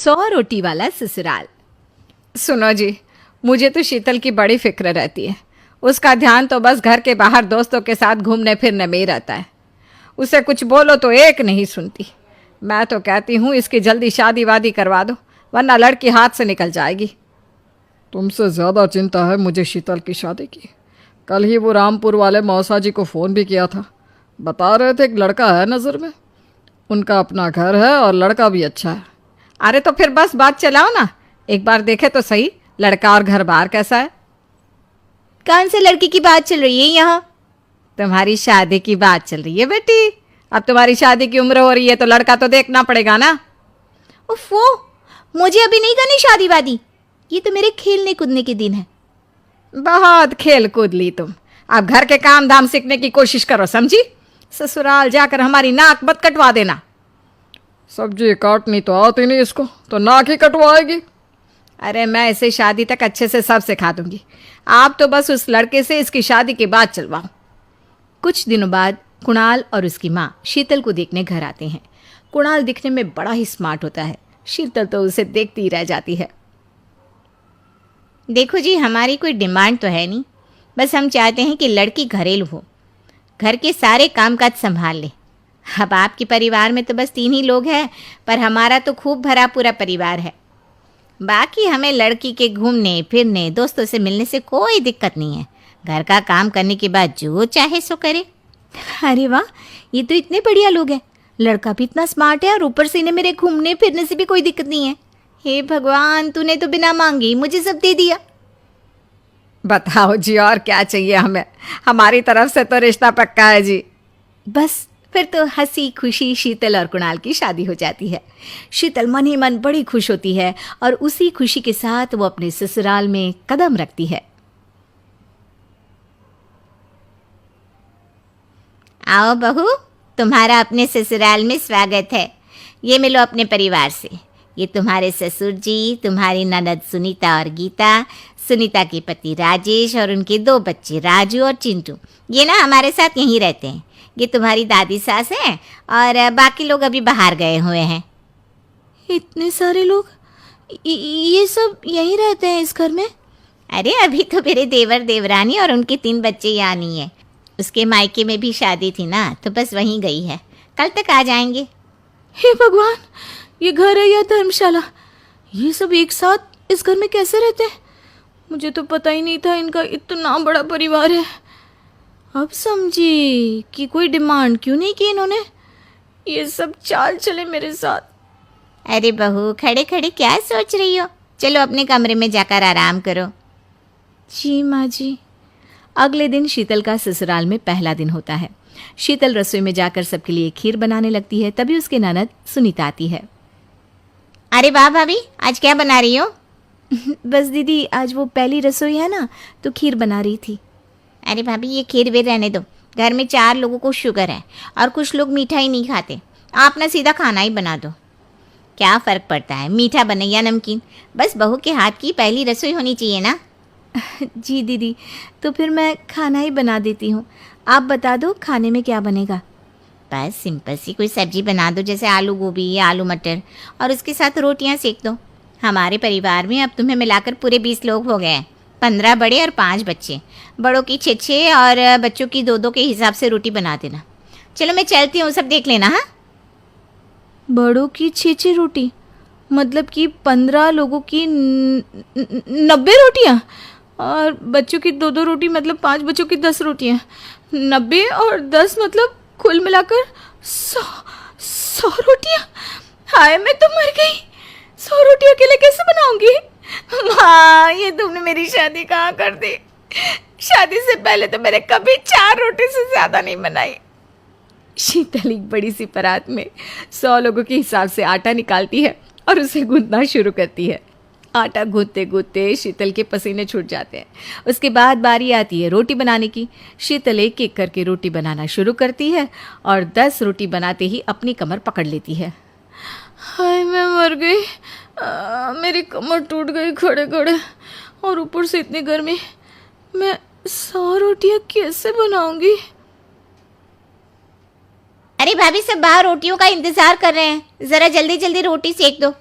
100 रोटी वाला ससुराल। सुनो जी, मुझे तो शीतल की बड़ी फिक्र रहती है। उसका ध्यान तो बस घर के बाहर दोस्तों के साथ घूमने फिरने में ही रहता है। उसे कुछ बोलो तो एक नहीं सुनती। मैं तो कहती हूँ इसकी जल्दी शादी वादी करवा दो, वरना लड़की हाथ से निकल जाएगी। तुमसे ज़्यादा चिंता है मुझे शीतल की शादी की। कल ही वो रामपुर वाले मौसा जी को फ़ोन भी किया था। बता रहे थे एक लड़का है नज़र में, उनका अपना घर है और लड़का भी अच्छा है। अरे तो फिर बस बात चलाओ ना, एक बार देखे तो सही लड़का और घर बार कैसा है। कौन से लड़की की बात चल रही है यहाँ? तुम्हारी शादी की बात चल रही है बेटी। अब तुम्हारी शादी की उम्र हो रही है तो लड़का तो देखना पड़ेगा ना। उफ़ो, मुझे अभी नहीं करनी शादी वादी। ये तो मेरे खेलने कूदने के दिन है। बहुत खेल कूद ली तुम। अब घर के काम धाम सीखने की कोशिश करो, समझी? ससुराल जाकर हमारी नाक मत कटवा देना। सब्जी काटनी तो आती नहीं इसको, तो नाक ही कटवाएगी। अरे मैं इसे शादी तक अच्छे से सब सिखा दूंगी। आप तो बस उस लड़के से इसकी शादी के बाद चलवाओ। कुछ दिनों बाद कुणाल और उसकी माँ शीतल को देखने घर आते हैं। कुणाल दिखने में बड़ा ही स्मार्ट होता है। शीतल तो उसे देखती ही रह जाती है। देखो जी, हमारी कोई डिमांड तो है नहीं, बस हम चाहते हैं कि लड़की घरेलू हो, घर के सारे कामकाज संभाल ले। अब आपके परिवार में तो बस 3 ही लोग हैं, पर हमारा तो खूब भरा पूरा परिवार है। बाकी हमें लड़की के घूमने फिरने दोस्तों से मिलने से कोई दिक्कत नहीं है। घर का काम करने के बाद जो चाहे सो करे। अरे वाह, ये तो इतने बढ़िया लोग हैं। लड़का भी इतना स्मार्ट है और ऊपर से इन्हें मेरे घूमने फिरने से भी कोई दिक्कत नहीं है। हे भगवान, तूने तो बिना मांगे ही मुझे सब दे दिया। बताओ जी, और क्या चाहिए हमें? हमारी तरफ से तो रिश्ता पक्का है जी। बस फिर तो हंसी खुशी शीतल और कुणाल की शादी हो जाती है। शीतल मन ही मन बड़ी खुश होती है और उसी खुशी के साथ वो अपने ससुराल में कदम रखती है। आओ बहू, तुम्हारा अपने ससुराल में स्वागत है। ये मिलो अपने परिवार से। ये तुम्हारे ससुर जी, तुम्हारी ननद सुनीता और गीता, सुनीता के पति राजेश और उनके 2 बच्चे राजू और चिंटू। ये ना हमारे साथ यहीं रहते हैं। ये तुम्हारी दादी सास हैं और बाकी लोग अभी बाहर गए हुए हैं। इतने सारे लोग, ये सब यहीं रहते हैं इस घर में? अरे अभी तो मेरे देवर देवरानी और उनके 3 बच्चे यहाँ नहीं है। उसके मायके में भी शादी थी ना, तो बस वहीं गई है। कल तक आ जाएंगे। हे भगवान, ये घर है या धर्मशाला? ये सब एक साथ इस घर में कैसे रहते हैं? मुझे तो पता ही नहीं था इनका इतना बड़ा परिवार है। अब समझी कि कोई डिमांड क्यों नहीं की इन्होंने। ये सब चाल चले मेरे साथ। अरे बहू, खड़े खड़े क्या सोच रही हो? चलो अपने कमरे में जाकर आराम करो। जी माँ जी। अगले दिन शीतल का ससुराल में पहला दिन होता है। शीतल रसोई में जाकर सबके लिए खीर बनाने लगती है। तभी उसके ननद सुनीता आती है। अरे वाह भाभी, आज क्या बना रही हो? बस दीदी, आज वो पहली रसोई है ना, तो खीर बना रही थी। अरे भाभी, ये खीर वीर रहने दो। घर में 4 लोगों को शुगर है और कुछ लोग मीठा ही नहीं खाते। आप ना सीधा खाना ही बना दो। क्या फ़र्क पड़ता है, मीठा बने या नमकीन, बस बहू के हाथ की पहली रसोई होनी चाहिए ना। जी दीदी, तो फिर मैं खाना ही बना देती हूँ। आप बता दो खाने में क्या बनेगा? बस सिंपल सी कोई सब्जी बना दो, जैसे आलू गोभी या आलू मटर, और उसके साथ रोटियां सेक दो। हमारे परिवार में अब तुम्हें मिलाकर पूरे 20 लोग हो गए हैं। 15 बड़े और 5 बच्चे। बड़ों की 6-6 और बच्चों की 2-2 के हिसाब से रोटी बना देना। चलो मैं चलती हूँ, सब देख लेना। हाँ, बड़ों की 6-6 रोटी, मतलब कि 15 लोगों की 90 रोटियाँ, और बच्चों की 2-2 रोटी, मतलब 5 बच्चों की 10 रोटियाँ। 90 और 10 मतलब कुल मिलाकर 100 रोटियाँ। हाय, मैं तो मर गई। 100 रोटी अकेले कैसे बनाऊंगी? माँ, ये तुमने मेरी शादी कहाँ कर दी? शादी से पहले तो मैंने कभी 4 रोटी से ज़्यादा नहीं बनाई। शीतल एक बड़ी सी परात में 100 लोगों के हिसाब से आटा निकालती है और उसे गूंथना शुरू करती है। आटा गूंथते गूंथते शीतल के पसीने छूट जाते हैं। उसके बाद बारी आती है रोटी बनाने की। शीतल एक एक करके रोटी बनाना शुरू करती है और 10 रोटी बनाते ही अपनी कमर पकड़ लेती है। हाय, मैं मर गई। मेरी कमर टूट गई खड़े खड़े, और ऊपर से इतनी गर्मी। मैं 100 रोटियाँ कैसे बनाऊंगी? अरे भाभी, सब बाहर रोटियों का इंतजार कर रहे हैं। ज़रा जल्दी जल्दी रोटी सेक दो।